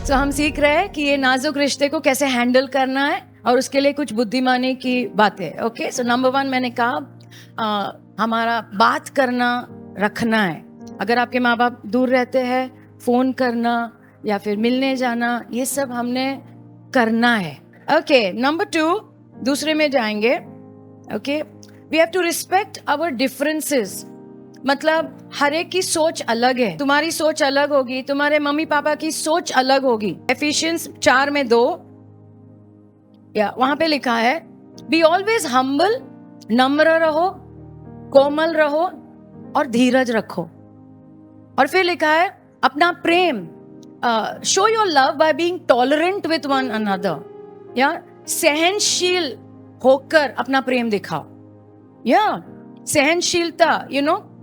सो हम सीख रहे हैं कि ये नाजुक रिश्ते को कैसे हैंडल करना है और उसके लिए कुछ बुद्धिमानी की बातें। ओके, सो नंबर 1 मैंने कहा हमारा बात करना रखना है। अगर आपके माँ बाप दूर रहते हैं, फ़ोन करना या फिर मिलने जाना, ये सब हमने करना है। ओके, नंबर 2 दूसरे में जाएंगे। Okay, we have to respect our differences. मतलब हर एक की सोच अलग है। तुम्हारी सोच अलग होगी, तुम्हारे मम्मी पापा की सोच अलग होगी। एफिशिएंस 4:2 या वहां पे लिखा है, बी ऑलवेज हम्बल, नम्र रहो, कोमल रहो और धीरज रखो। और फिर लिखा है अपना प्रेम, show your love by being tolerant with one another, या सहनशील होकर अपना प्रेम दिखाओ। या सहनशीलता,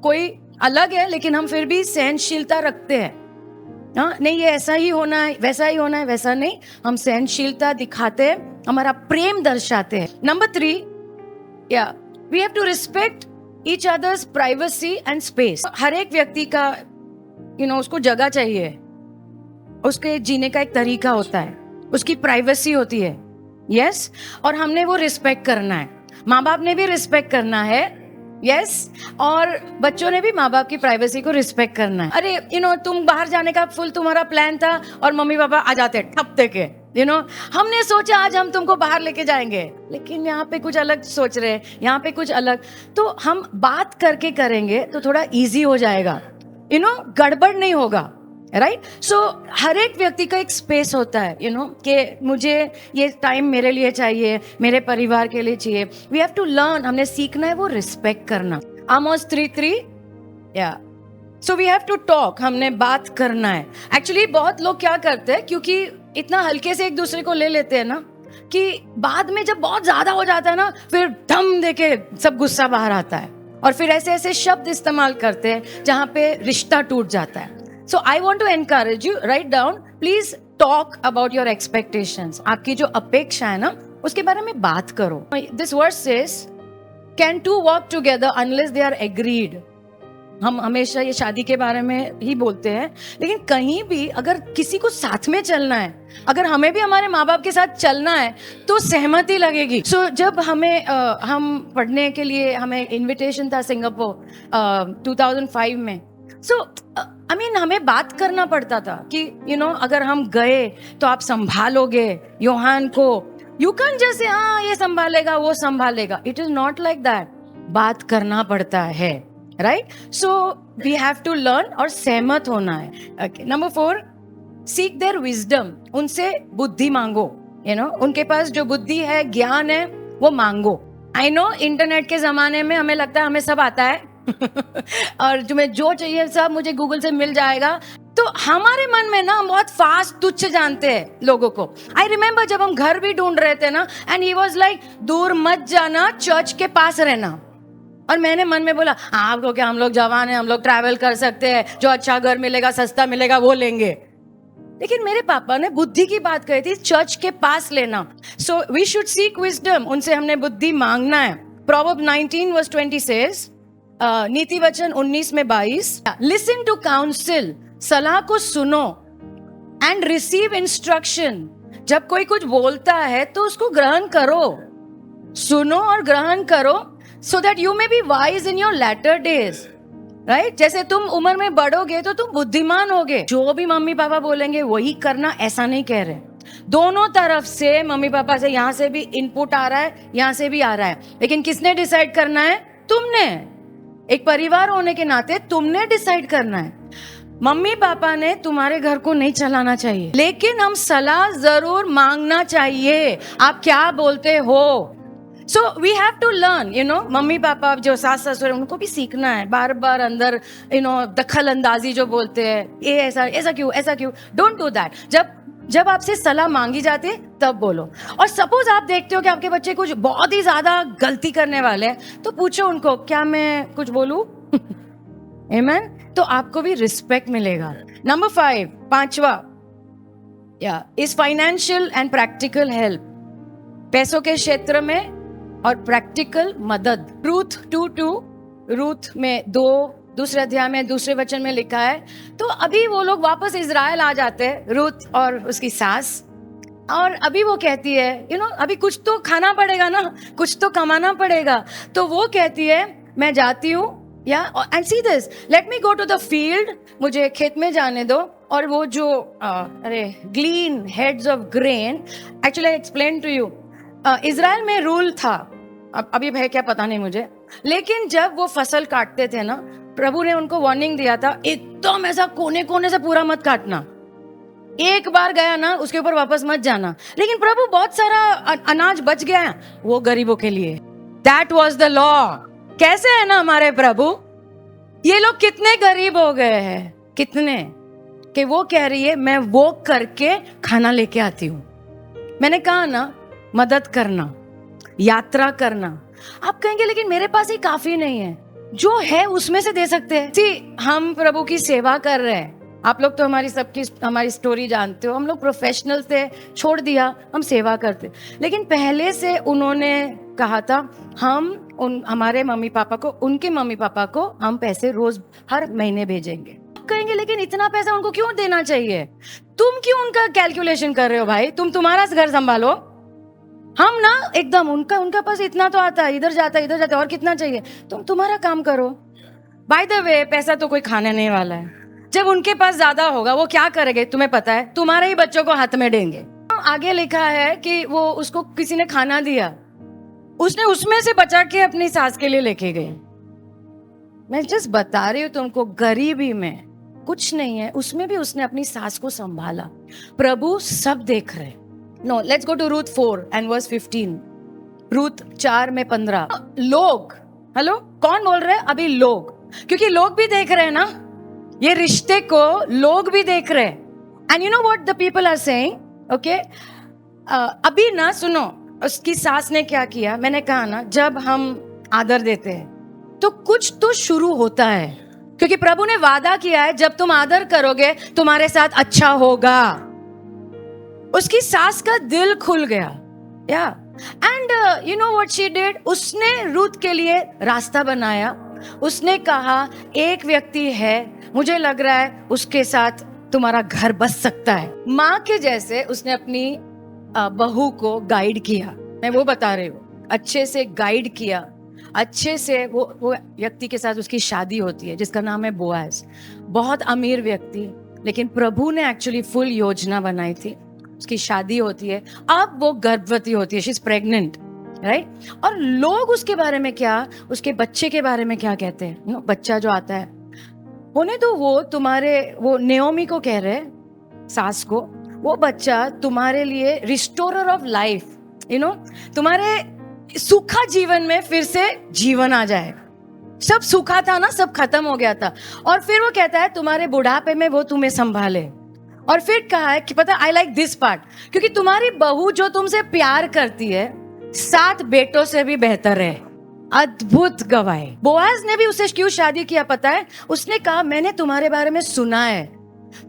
कोई अलग है लेकिन हम फिर भी सहनशीलता रखते हैं। हाँ, नहीं ये ऐसा ही होना है, वैसा ही होना है, वैसा नहीं, हम सहनशीलता दिखाते हैं, हमारा प्रेम दर्शाते हैं। नंबर 3, या we have to respect each other's privacy and space. हर एक व्यक्ति का उसको जगह चाहिए, उसके जीने का एक तरीका होता है, उसकी प्राइवेसी होती है। यस, और हमने वो रिस्पेक्ट करना है। माँ बाप ने भी रिस्पेक्ट करना है। यस, और बच्चों ने भी माँ बाप की प्राइवेसी को रिस्पेक्ट करना है। अरे तुम बाहर जाने का फुल तुम्हारा प्लान था और मम्मी पापा आ जाते ठप्ते के। हमने सोचा आज हम तुमको बाहर लेके जाएंगे, लेकिन यहाँ पे कुछ अलग सोच रहे हैं, यहाँ पे कुछ अलग। तो हम बात करके करेंगे तो थोड़ा इजी हो जाएगा, गड़बड़ नहीं होगा। राइट, सो हर एक व्यक्ति का एक स्पेस होता है, कि मुझे ये टाइम मेरे लिए चाहिए, मेरे परिवार के लिए चाहिए। वी हैव टू लर्न, हमने सीखना है वो रिस्पेक्ट करना। आमोस 3:3, या so we have to talk, हमने बात करना है। एक्चुअली बहुत लोग क्या करते हैं, क्योंकि इतना हल्के से एक दूसरे को ले लेते हैं ना, कि बाद में जब बहुत ज्यादा हो जाता है ना, फिर धम देके सब गुस्सा बाहर आता है और फिर ऐसे ऐसे शब्द इस्तेमाल करते हैं जहां पे रिश्ता टूट जाता है। So I want to encourage you, write down, please talk about your expectations. आपकी जो अपेक्षा है ना, उसके बारे में बात करो। This verse says, can two walk together unless they are agreed? हम हमेशा ये शादी के बारे में ही बोलते हैं, लेकिन कहीं भी अगर किसी को साथ में चलना है, अगर हमें भी हमारे माँ बाप के साथ चलना है, तो सहमति लगेगी। So जब हम पढ़ने के लिए हमें इनविटेशन था सिंगापुर 2005 में, हमें बात करना पड़ता था कि अगर हम गए तो आप संभालोगे योहान को। यू कैन जैसे ये संभालेगा, वो संभालेगा। It is not like that. बात करना पड़ता है। Right, so we have to learn और सहमत होना है। Okay, number 4, seek their wisdom, उनसे बुद्धि मांगो। उनके पास जो बुद्धि है, ज्ञान है, वो मांगो। आई नो इंटरनेट के जमाने में हमें लगता है हमें सब आता है और तुम्हें जो चाहिए सब मुझे गूगल से मिल जाएगा। तो हमारे मन में ना, हम बहुत फास्ट तुच्छ जानते हैं लोगों को। आई रिमेम्बर जब हम घर भी ढूंढ रहे थे ना, एंड ही वाज लाइक, दूर मत जाना, चर्च के पास रहना। और मैंने मन में बोला, आपको क्या, हम लोग जवान हैं, हम लोग ट्रैवल कर सकते हैं, जो अच्छा घर मिलेगा, सस्ता मिलेगा, वो लेंगे। लेकिन मेरे पापा ने बुद्धि की बात कही थी, चर्च के पास लेना। So we should seek wisdom, उनसे हमने बुद्धि मांगना है। Proverbs 19:20 says, नीति वचन 19:22, लिसन टू काउंसिल, सलाह को सुनो, एंड रिसीव इंस्ट्रक्शन। जब कोई कुछ बोलता है तो उसको ग्रहण करो, सुनो और ग्रहण करो, so that you may be wise in your latter days. Right, जैसे तुम उम्र में बढ़ोगे तो तुम बुद्धिमान होगे। जो भी मम्मी पापा बोलेंगे वही करना, ऐसा नहीं कह रहे। दोनों तरफ से, मम्मी पापा से यहाँ से भी इनपुट आ रहा है, यहाँ से भी आ रहा है, लेकिन किसने डिसाइड करना है? तुमने। एक परिवार होने के नाते तुमने डिसाइड करना है। मम्मी पापा ने तुम्हारे घर को नहीं चलाना चाहिए, लेकिन हम सलाह जरूर मांगना चाहिए, आप क्या बोलते हो। So we have to learn, mummy papa जो सास ससुर है, उनको भी सीखना है। बार बार अंदर दखल अंदाजी जो बोलते हैं, ये ऐसा क्यों, डोंट डू दैट। जब आपसे सलाह मांगी जाती है तब बोलो। और सपोज आप देखते हो कि आपके बच्चे कुछ बहुत ही ज्यादा गलती करने वाले हैं, तो पूछो उनको, क्या मैं कुछ बोलूं? आमेन, तो आपको भी रिस्पेक्ट मिलेगा। नंबर 5, 5वां, is financial and practical help, पैसों के क्षेत्र में और प्रैक्टिकल मदद। रूथ 2:2, रूथ में 2 दूसरे अध्याय में दूसरे वचन में लिखा है। तो अभी वो लोग वापस इजराइल आ जाते हैं, रूथ और उसकी सास, और अभी वो कहती है अभी कुछ तो खाना पड़ेगा ना, कुछ तो कमाना पड़ेगा। तो वो कहती है मैं जाती हूँ, and see this, let me go to the field, मुझे खेत में जाने दो, और वो जो glean heads of grain, actually I explain to you, Israel में रूल था, अभी है क्या पता नहीं मुझे, लेकिन जब वो फसल काटते थे ना, प्रभु ने उनको वार्निंग दिया था, एकदम ऐसा कोने कोने से पूरा मत काटना, एक बार गया ना उसके ऊपर वापस मत जाना। लेकिन प्रभु बहुत सारा अनाज बच गया वो गरीबों के लिए, दैट वाज द लॉ। कैसे है ना हमारे प्रभु, ये लोग कितने गरीब हो गए हैं, कितने, कि वो कह रही है मैं वो करके खाना लेके आती हूँ। मैंने कहा ना, मदद करना, यात्रा करना। आप कहेंगे लेकिन मेरे पास ही काफी नहीं है, जो है उसमें से दे सकते हैं। हम प्रभु की सेवा कर रहे हैं, आप लोग तो हमारी स्टोरी जानते हो, हम लोग प्रोफेशनल थे, छोड़ दिया, हम सेवा करते, लेकिन पहले से उन्होंने कहा था हमारे मम्मी पापा को, उनके मम्मी पापा को हम पैसे रोज हर महीने भेजेंगे। कहेंगे लेकिन इतना पैसा उनको क्यों देना चाहिए, तुम क्यों उनका कैलकुलेशन कर रहे हो भाई, तुम तुम्हारा घर संभालो। हम ना एकदम उनका पास इतना तो आता है, इधर जाता है और कितना चाहिए, तुम तुम्हारा काम करो। बाय द वे पैसा तो कोई खाने नहीं वाला है, जब उनके पास ज्यादा होगा वो क्या करेंगे तुम्हें पता है, तुम्हारे ही बच्चों को हाथ में देंगे। आगे लिखा है कि वो उसको किसी ने खाना दिया, उसने उसमें से बचा के अपनी सास के लिए लेके गई। मैं जस्ट बता रही हूँ तुमको, गरीबी में कुछ नहीं है, उसमें भी उसने अपनी सास को संभाला। प्रभु सब देख रहे। No, let's go to Ruth 4 and verse 15। Ruth 4 में 15। लोग, हेलो, कौन बोल रहे हैं अभी? लोग, क्योंकि लोग भी देख रहे हैं ना, ये रिश्ते को लोग भी देख रहे हैं। And you know what the people are saying, okay, अभी ना सुनो, उसकी सास ने क्या किया, मैंने कहा ना, जब हम आदर देते हैं तो कुछ तो शुरू होता है, क्योंकि प्रभु ने वादा किया है जब तुम आदर करोगे तुम्हारे साथ अच्छा होगा। उसकी सास का दिल खुल गया, and you know what she did, उसने रूथ के लिए रास्ता बनाया। उसने कहा एक व्यक्ति है, मुझे लग रहा है उसके साथ तुम्हारा घर बस सकता है। माँ के जैसे उसने अपनी बहू को गाइड किया, मैं वो बता रही हूँ, अच्छे से गाइड किया, अच्छे से वो व्यक्ति के साथ उसकी शादी होती है जिसका नाम है बोआज। बहुत अमीर व्यक्ति, लेकिन प्रभु ने एक्चुअली फुल योजना बनाई थी, उसकी शादी होती है, अब वो गर्भवती होती है, शी इज प्रेग्नेंट, राइट। और लोग उसके बारे में क्या, उसके बच्चे के बारे में क्या कहते हैं, बच्चा जो आता है होने तो वो नेओमी को कह रहे हैं, सास को, वो बच्चा तुम्हारे लिए रिस्टोरर ऑफ लाइफ, तुम्हारे सूखा जीवन में फिर से जीवन आ जाए। सब सूखा था ना, सब खत्म हो गया था, और फिर वो कहता है तुम्हारे बुढ़ापे में वो तुम्हें संभाले। और फिर कहा है कि पता, आई लाइक दिस पार्ट, क्योंकि तुम्हारी बहू जो तुमसे प्यार करती है 7 बेटों से भी बेहतर है। अद्भुत गवाही। बोआज ने भी उससे क्यों शादी किया पता है? उसने कहा मैंने तुम्हारे बारे में सुना है,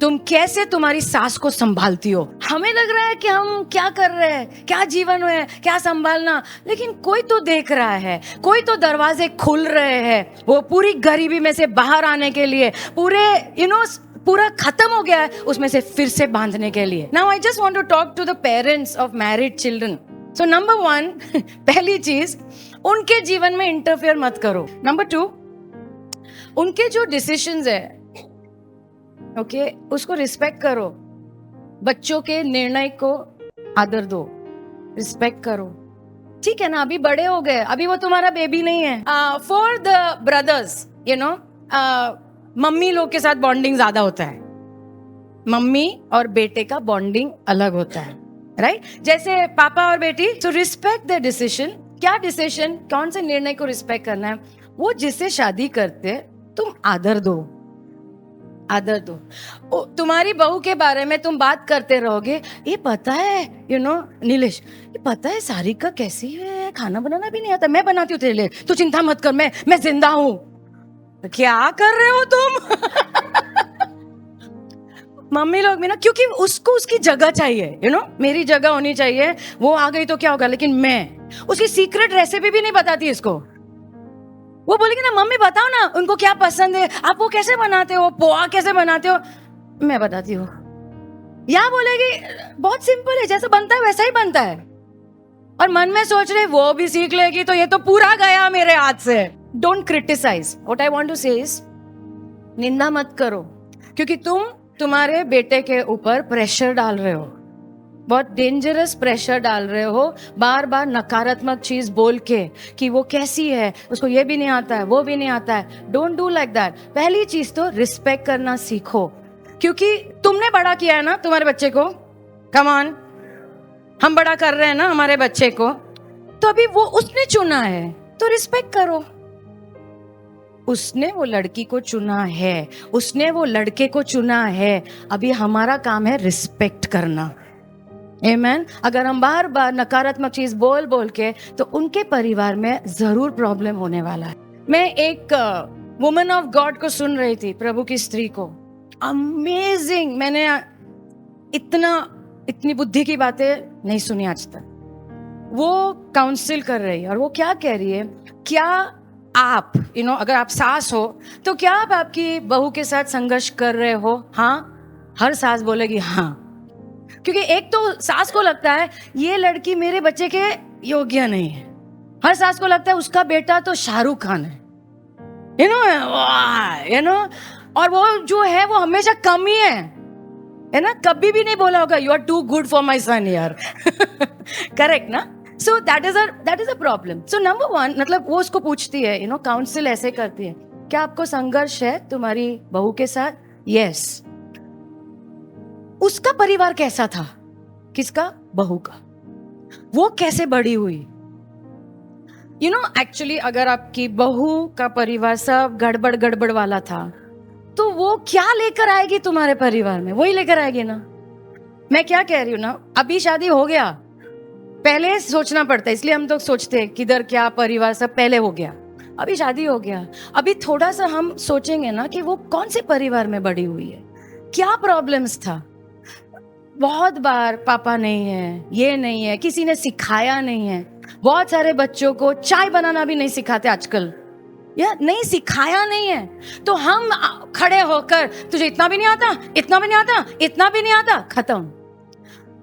तुम कैसे तुम्हारी सास को संभालती हो। हमें लग रहा है कि हम क्या कर रहे हैं, क्या जीवन है, क्या संभालना, लेकिन कोई तो देख रहा है, कोई तो दरवाजे खुल रहे हैं, वो पूरी गरीबी में से बाहर आने के लिए, पूरा खत्म हो गया है उसमें से फिर से बांधने के लिए। Now I just want to talk to the parents of married children. So number 1, पहली चीज, उनके जीवन में इंटरफेयर मत करो। नंबर 2, उनके जो डिसीजंस है, ओके, उसको रिस्पेक्ट करो। बच्चों के निर्णय को आदर दो, रिस्पेक्ट करो, ठीक है ना, अभी बड़े हो गए, अभी वो तुम्हारा बेबी नहीं है। फॉर द ब्रदर्स, मम्मी लोग के साथ बॉन्डिंग ज्यादा होता है, मम्मी और बेटे का बॉन्डिंग अलग होता है, राइट? जैसे पापा और बेटी, तो रिस्पेक्ट द डिसीजन। क्या डिसीजन, कौन से निर्णय को रिस्पेक्ट करना है, वो जिससे शादी करते तुम आदर दो, आदर दो। तुम्हारी बहू के बारे में तुम बात करते रहोगे, ये पता है नीलेश, ये पता है सारिका कैसी है, खाना बनाना भी नहीं आता, मैं बनाती हूँ तेरे लिए, तू चिंता मत कर, मैं जिंदा हूँ। क्या कर रहे हो तुम? मम्मी लोग भी ना, क्योंकि उसको उसकी जगह चाहिए, मेरी जगह होनी चाहिए, वो आ गई तो क्या होगा, लेकिन मैं उसकी सीक्रेट रेसिपी भी नहीं बताती इसको। वो बोलेगी ना मम्मी बताओ ना उनको क्या पसंद है, आप वो कैसे बनाते हो, पोहा कैसे बनाते हो, मैं बताती हूँ। या बोलेगी बहुत सिंपल है, जैसा बनता है वैसा ही बनता है, और मन में सोच रहे वो भी सीख लेगी तो ये तो पूरा गया मेरे हाथ से। Don't criticise. What I want to say is, निंदा मत करो, क्योंकि तुम तुम्हारे बेटे के ऊपर प्रेशर डाल रहे हो, बहुत डेंजरस प्रेशर डाल रहे हो, बार बार नकारात्मक चीज बोल के कि वो कैसी है, उसको ये भी नहीं आता है, वो भी नहीं आता है। Don't do like that. पहली चीज तो रिस्पेक्ट करना सीखो, क्योंकि तुमने बड़ा किया है ना तुम्हारे बच्चे को। कम ऑन, हम बड़ा कर रहे हैं ना हमारे बच्चे को, तो अभी वो उसने चुना है तो रिस्पेक्ट करो। उसने वो लड़की को चुना है, उसने वो लड़के को चुना है, अभी हमारा काम है रिस्पेक्ट करना। आमेन। अगर हम बार बार नकारात्मक चीज बोल बोल के, तो उनके परिवार में जरूर प्रॉब्लम होने वाला है। मैं एक वुमन ऑफ गॉड को सुन रही थी, प्रभु की स्त्री को। अमेजिंग, मैंने इतनी बुद्धि की बातें नहीं सुनी आज तक। वो काउंसिल कर रही है और वो क्या कह रही है, क्या आप अगर आप सास हो तो क्या आप आपकी बहू के साथ संघर्ष कर रहे हो? हाँ। हर सास बोलेगी हाँ, क्योंकि एक तो सास को लगता है ये लड़की मेरे बच्चे के योग्य नहीं है। हर सास को लगता है उसका बेटा तो शाहरुख खान है, और वो जो है वो हमेशा कम ही है ना। कभी भी नहीं बोला होगा you are too good for my son यार। करेक्ट ना? So that is a problem. So number one, मतलब वो उसको पूछती है, काउंसिल ऐसे करती है, क्या आपको संघर्ष है तुम्हारी बहू के साथ? यस। उसका परिवार कैसा था? किसका? बहू का। वो कैसे बड़ी हुई? एक्चुअली अगर आपकी बहू का परिवार सब गड़बड़ वाला था, तो वो क्या लेकर आएगी तुम्हारे परिवार में? वही लेकर आएगी ना। मैं क्या कह रही हूँ ना, अभी शादी हो गया, पहले सोचना पड़ता है, इसलिए हम तो सोचते हैं किधर क्या परिवार सब पहले हो गया। अभी शादी हो गया, अभी थोड़ा सा हम सोचेंगे ना कि वो कौन से परिवार में बड़ी हुई है, क्या प्रॉब्लम्स था। बहुत बार पापा नहीं है, ये नहीं है, किसी ने सिखाया नहीं है। बहुत सारे बच्चों को चाय बनाना भी नहीं सिखाते आजकल, या नहीं सिखाया नहीं है, तो हम खड़े होकर तुझे इतना भी नहीं आता, इतना भी नहीं आता, इतना भी नहीं आता, खत्म।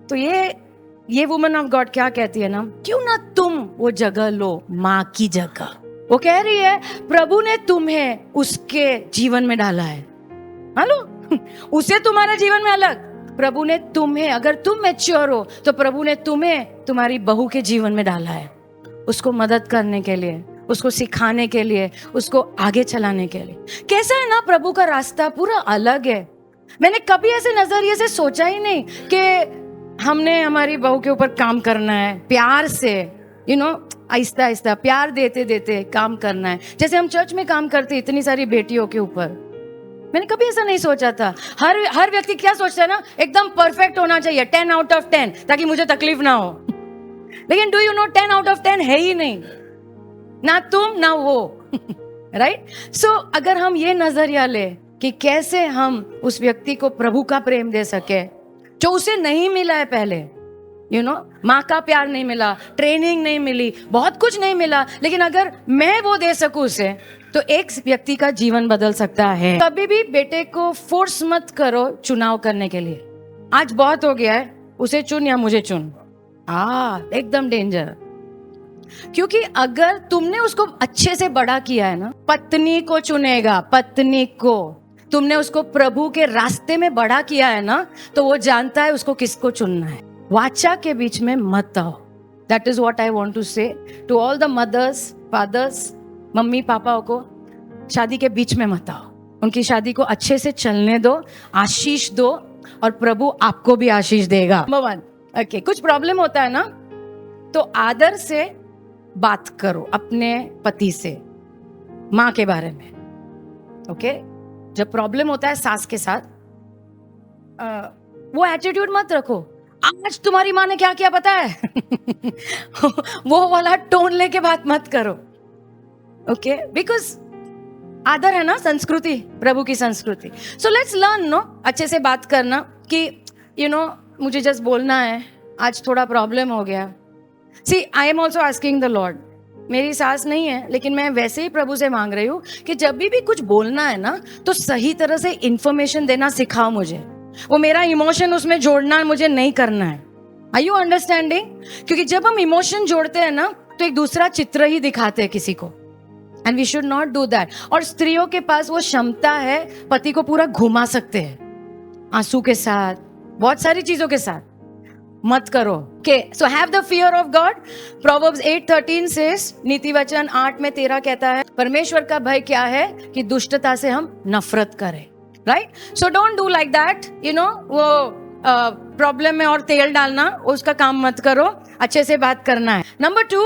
तो ये वुमन ऑफ गॉड क्या कहती है ना, क्यों ना तुम वो जगह लो, माँ की जगह। वो कह रही है प्रभु ने तुम्हें उसके जीवन में डाला है। हेलो, उसे तुम्हारे जीवन में अलग, प्रभु ने तुम्हें, अगर तुम मैच्योर हो तो प्रभु ने तुम्हें तुम्हारी बहू के जीवन में डाला है, उसको मदद करने के लिए, उसको सिखाने के लिए, उसको आगे चलाने के लिए। कैसा है ना, प्रभु का रास्ता पूरा अलग है। मैंने कभी ऐसे नजरिए से सोचा ही नहीं कि हमने हमारी बहू के ऊपर काम करना है, प्यार से आहिस्ता आहिस्ता प्यार देते देते काम करना है, जैसे हम चर्च में काम करते इतनी सारी बेटियों के ऊपर। मैंने कभी ऐसा नहीं सोचा था। हर व्यक्ति क्या सोचता है ना, एकदम परफेक्ट होना चाहिए, 10 आउट ऑफ 10, ताकि मुझे तकलीफ ना हो। लेकिन do you know 10 out of 10 है ही नहीं, ना तुम ना वो। राइट? सो अगर हम ये नजरिया ले कि कैसे हम उस व्यक्ति को प्रभु का प्रेम दे सके जो उसे नहीं मिला है पहले, माँ का प्यार नहीं मिला, ट्रेनिंग नहीं मिली, बहुत कुछ नहीं मिला, लेकिन अगर मैं वो दे सकूं उसे, तो एक व्यक्ति का जीवन बदल सकता है। कभी भी बेटे को फोर्स मत करो चुनाव करने के लिए। आज बहुत हो गया है, उसे चुन या मुझे चुन, एकदम डेंजर। क्योंकि अगर तुमने उसको अच्छे से बड़ा किया है ना, पत्नी को चुनेगा, पत्नी को। तुमने उसको प्रभु के रास्ते में बड़ा किया है ना, तो वो जानता है उसको किसको चुनना है। वाचा के बीच में मत आओ। That is what I want to say to all the mothers, fathers, mummy पापाओं को, शादी के बीच में मत आओ। उनकी शादी को अच्छे से चलने दो, आशीष दो, और प्रभु आपको भी आशीष देगा। नंबर 1, ओके, कुछ प्रॉब्लम होता है ना, तो आदर से बात करो अपने पति से, माँ के बारे में। ओके, जब प्रॉब्लम होता है सास के साथ, वो एटीट्यूड मत रखो, आज तुम्हारी माँ ने क्या किया पता है। वो वाला टोन लेके बात मत करो। ओके, बिकॉज आदर है ना, संस्कृति, प्रभु की संस्कृति। सो लेट्स लर्न नो, अच्छे से बात करना कि मुझे जस्ट बोलना है, आज थोड़ा प्रॉब्लम हो गया। See, I am also asking the Lord, मेरी सास नहीं है, लेकिन मैं वैसे ही प्रभु से मांग रही हूँ कि जब भी कुछ बोलना है ना, तो सही तरह से इंफॉर्मेशन देना सिखाओ मुझे। वो मेरा इमोशन उसमें जोड़ना मुझे नहीं करना है। Are you understanding? क्योंकि जब हम इमोशन जोड़ते हैं ना, तो एक दूसरा चित्र ही दिखाते हैं किसी को, and we should not do that. और स्त्रियों के पास वो क्षमता है, पति को पूरा घुमा सकते हैं आंसू के साथ, बहुत सारी चीजों के साथ। मत करो। के so have the fear of God. Proverbs 8:13 says, नीति वचन 8:13 कहता है, परमेश्वर का भय क्या है कि दुष्टता से हम नफरत करें। Right? So don't do like that, you know, वो प्रॉब्लम में और तेल डालना, उसका काम मत करो। अच्छे से बात करना है। नंबर 2,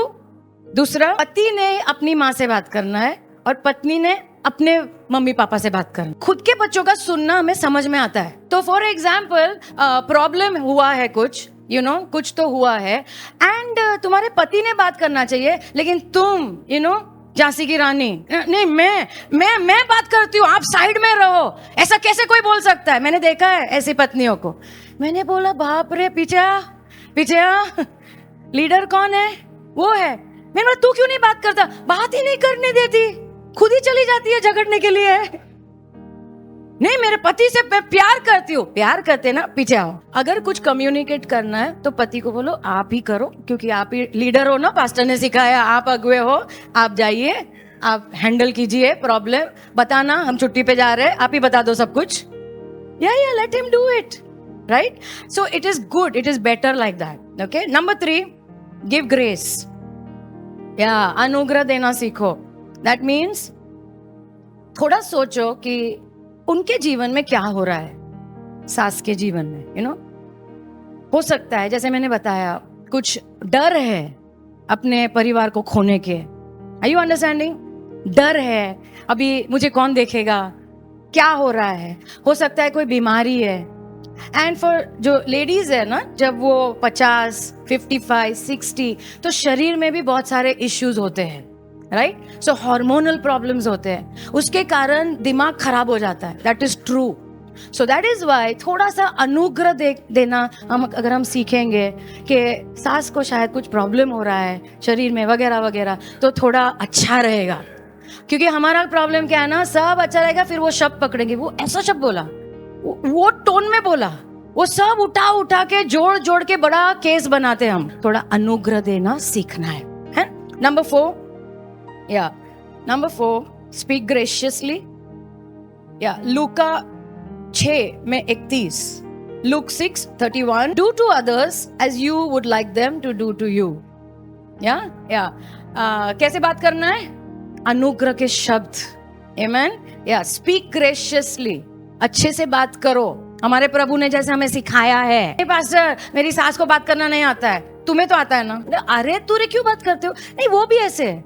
दूसरा, पति ने अपनी माँ से बात करना है और पत्नी ने अपने मम्मी पापा से बात करना। खुद के बच्चों का सुनना हमें समझ में आता है। तो फॉर एग्जाम्पल, प्रॉब्लम हुआ है कुछ, यू नो, कुछ तो हुआ है, एंड तुम्हारे पति ने बात करना चाहिए, लेकिन तुम, यू नो, झांसी की रानी, नहीं, मैं बात करती हूँ, आप साइड में रहो। ऐसा कैसे कोई बोल सकता है? मैंने देखा है ऐसी पत्नियों को। मैंने बोला, बाप रे, पीछे आ, लीडर कौन है? वो है। मैंने बोला, तू क्यों नहीं बात करता? बात ही नहीं करने देती, खुद ही चली जाती है झगड़ने के लिए। नहीं, मेरे पति से मैं प्यार करती हूँ। प्यार करते ना, पीछे आओ। अगर कुछ कम्युनिकेट करना है तो पति को बोलो, आप ही करो, क्योंकि आप ही लीडर हो ना, पास्टर ने सिखाया, आप अगुए हो, आप जाइए, आप हैंडल कीजिए प्रॉब्लम। बताना, हम छुट्टी पे जा रहे हैं, आप ही बता दो सब कुछ। या let him do it, right? So it is good, it is better like that. Okay, number 3, give grace. या अनुग्रह देना सीखो। दैट मीन्स थोड़ा सोचो कि उनके जीवन में क्या हो रहा है, सास के जीवन में, यू नो। हो सकता है, जैसे मैंने बताया, कुछ डर है अपने परिवार को खोने के। Are you understanding? डर है, अभी मुझे कौन देखेगा, क्या हो रहा है। हो सकता है कोई बीमारी है। एंड फॉर जो लेडीज है ना, जब वो 50, 55, 60, तो शरीर में भी बहुत सारे इश्यूज होते हैं, राइट? सो हार्मोनल प्रॉब्लम्स होते हैं, उसके कारण दिमाग खराब हो जाता है। That is true. So that is why थोड़ा सा अनुग्रह देना अगर हम सीखेंगे कि सास को शायद कुछ प्रॉब्लम हो रहा है शरीर में वगैरह वगैरह, तो थोड़ा अच्छा रहेगा। क्योंकि हमारा प्रॉब्लम क्या है ना, सब अच्छा रहेगा, फिर वो शब्द पकड़ेंगे, वो ऐसा शब्द बोला, वो टोन में बोला, वो सब उठा के जोड़ के बड़ा केस बनाते हैं हम। थोड़ा अनुग्रह देना सीखना है? Number 4, speak graciously. Luka 6:31, Luke 6:31, do to others as you would like them to do to you. कैसे बात करना है? अनुग्रह के शब्द। Amen? Speak graciously. अच्छे से बात करो, हमारे प्रभु ने जैसे हमें सिखाया है। पास्टर, मेरी सास को बात करना नहीं आता है, तुम्हें तो आता है ना। अरे तूरे क्यों बात करते हो? नहीं, वो भी ऐसे है,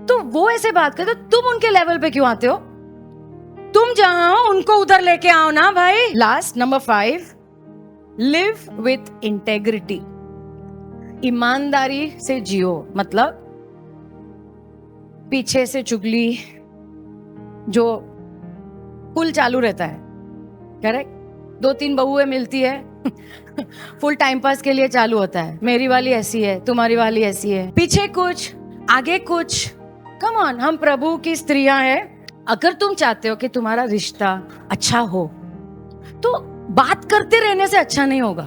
तो वो ऐसे बात करते हो, तुम उनके लेवल पे क्यों आते हो? तुम जहां हो उनको उधर लेके आओ ना भाई। Last, number 5, live with integrity. ईमानदारी से जियो। मतलब पीछे से चुगली जो फुल चालू रहता है, करेक्ट? 2-3 बहुएं मिलती है फुल टाइम पास के लिए चालू होता है। मेरी वाली ऐसी है, तुम्हारी वाली ऐसी है, पीछे कुछ आगे कुछ। कम ऑन, हम प्रभु की स्त्रियां हैं। अगर तुम चाहते हो कि तुम्हारा रिश्ता अच्छा हो, तो बात करते रहने से अच्छा नहीं होगा।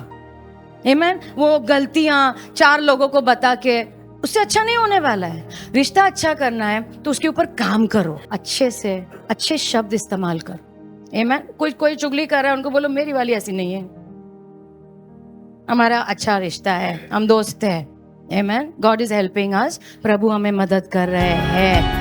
आमीन? वो गलतियां 4 लोगों को बता के, उससे अच्छा नहीं होने वाला है। रिश्ता अच्छा करना है तो उसके ऊपर काम करो, अच्छे से अच्छे शब्द इस्तेमाल करो। आमीन? कोई चुगली कर रहा है, उनको बोलो मेरी वाली ऐसी नहीं है, हमारा अच्छा रिश्ता है, हम दोस्त हैं। आमीन? God is helping us. प्रभु हमें मदद कर रहे हैं।